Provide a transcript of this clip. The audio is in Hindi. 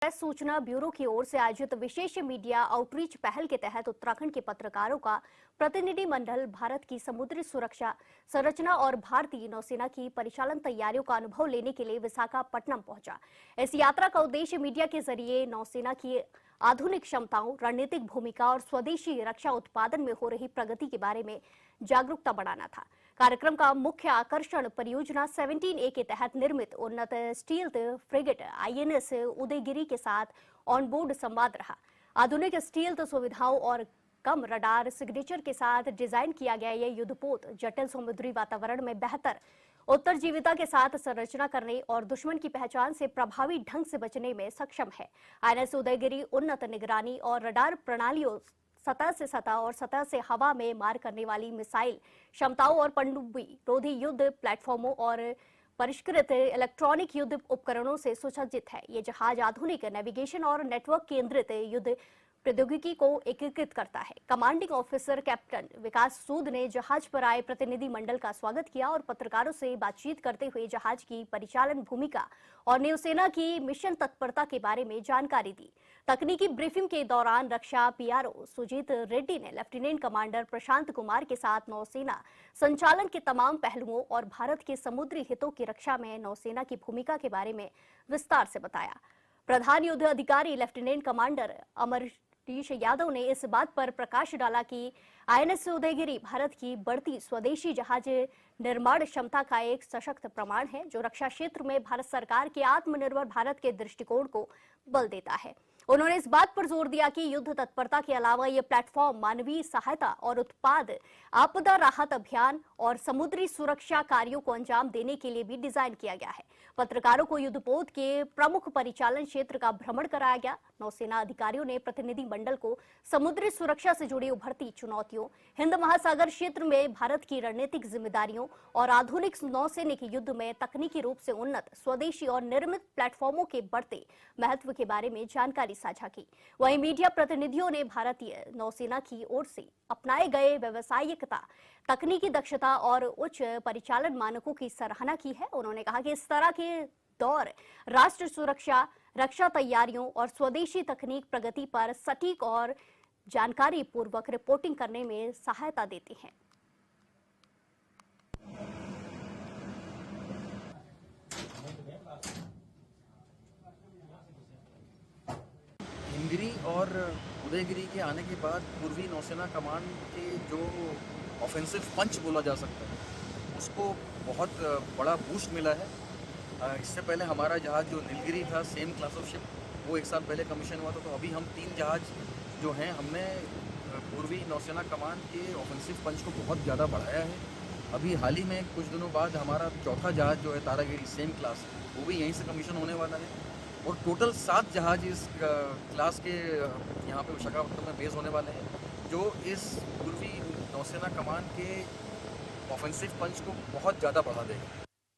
प्रेस सूचना ब्यूरो की ओर से आयोजित विशेष मीडिया आउटरीच पहल के तहत उत्तराखंड के पत्रकारों का प्रतिनिधि मंडल भारत की समुद्री सुरक्षा संरचना और भारतीय नौसेना की परिचालन तैयारियों का अनुभव लेने के लिए विशाखापट्टनम पहुंचा। इस यात्रा का उद्देश्य मीडिया के जरिए नौसेना की आधुनिक क्षमताओं, रणनीतिक भूमिका और स्वदेशी रक्षा उत्पादन में हो रही प्रगति के बारे में जागरूकता बढ़ाना था। कार्यक्रम का मुख्य आकर्षण परियोजना 17A के तहत निर्मित उन्नत स्टील्थ फ्रिगेट आईएनएस उदयगिरी के साथ ऑनबोर्ड संवाद रहा। आधुनिक स्टील्थ सुविधाओं और कम रडार सिग्नेचर के साथ डिजाइन किया गया यह युद्धपोत जटिल समुद्री वातावरण में बेहतर उत्तरजीविता के साथ संरचना करने और दुश्मन की पहचान से प्रभावी ढंग से बचने में सक्षम है। आईएनएस उदयगिरी उन्नत निगरानी और रडार प्रणालियों, सतह से सतह और सतह से हवा में मार करने वाली मिसाइल क्षमताओं और पनडुब्बी रोधी युद्ध प्लेटफॉर्मों और परिष्कृत इलेक्ट्रॉनिक युद्ध उपकरणों से सुसज्जित है। ये जहाज आधुनिक नेविगेशन और नेटवर्क केंद्रित युद्ध प्रौद्योगिकी को एकीकृत करता है। कमांडिंग ऑफिसर कैप्टन विकास सूद ने जहाज पर आए प्रतिनिधि मंडल का स्वागत किया और पत्रकारों से बातचीत करते हुए जहाज की परिचालन भूमिका और नौसेना की मिशन तत्परता के बारे में जानकारी दी। तकनीकी ब्रीफिंग के दौरान रक्षा पीआरओ सुजीत रेड्डी ने लेफ्टिनेंट कमांडर प्रशांत कुमार के साथ नौसेना संचालन के तमाम पहलुओं और भारत के समुद्री हितों की रक्षा में नौसेना की भूमिका के बारे में विस्तार से बताया। प्रधान युद्ध अधिकारी लेफ्टिनेंट कमांडर अमरीश यादव ने इस बात पर प्रकाश डाला कि आईएनएस उदयगिरी भारत की बढ़ती स्वदेशी जहाज निर्माण क्षमता का एक सशक्त प्रमाण है, जो रक्षा क्षेत्र में भारत सरकार के आत्मनिर्भर भारत के दृष्टिकोण को बल देता है। उन्होंने इस बात पर जोर दिया कि युद्ध तत्परता के अलावा ये प्लेटफॉर्म मानवीय सहायता और उत्पाद, आपदा राहत अभियान और समुद्री सुरक्षा कार्यों को अंजाम देने के लिए भी डिजाइन किया गया है। पत्रकारों को युद्धपोत के प्रमुख परिचालन क्षेत्र का भ्रमण कराया गया। नौसेना अधिकारियों ने प्रतिनिधि मंडल को समुद्री सुरक्षा से जुड़ी उभरती चुनौतियों, हिंद महासागर क्षेत्र में भारत की रणनीतिक जिम्मेदारियों और आधुनिक नौसैनिक युद्ध में तकनीकी रूप से उन्नत स्वदेशी और निर्मित प्लेटफॉर्मों के बढ़ते महत्व के बारे में जानकारी साझा की। वहीं मीडिया प्रतिनिधियों ने भारतीय नौसेना की ओर से अपनाए गए व्यावसायिकता, तकनीकी दक्षता और उच्च परिचालन मानकों की सराहना की है। उन्होंने कहा कि इस तरह के दौर राष्ट्र सुरक्षा, रक्षा तैयारियों और स्वदेशी तकनीक प्रगति पर सटीक और जानकारी पूर्वक रिपोर्टिंग करने में सहायता देते हैं। हिमगिरी और उदयगिरी के आने के बाद पूर्वी नौसेना कमांड के जो ऑफेंसिव पंच बोला जा सकता है, उसको बहुत बड़ा बूस्ट मिला है। इससे पहले हमारा जहाज जो नीलगिरी था, सेम क्लास ऑफ शिप, वो 1 साल पहले कमीशन हुआ था। तो अभी हम 3 जहाज जो हैं, हमने पूर्वी नौसेना कमांड के ऑफेंसिव पंच को बहुत ज़्यादा बढ़ाया है। अभी हाल ही में कुछ दिनों बाद हमारा चौथा जहाज जो है तारागिरी, सेम क्लास, वो भी यहीं से कमीशन होने वाला है। और टोटल 7 जहाज इस क्लास के यहाँ पे विशाखापट्टनम में बेस होने वाले हैं, जो इस पूर्वी नौसेना कमांड के ऑफेंसिव पंच को बहुत ज़्यादा बढ़ा देगा।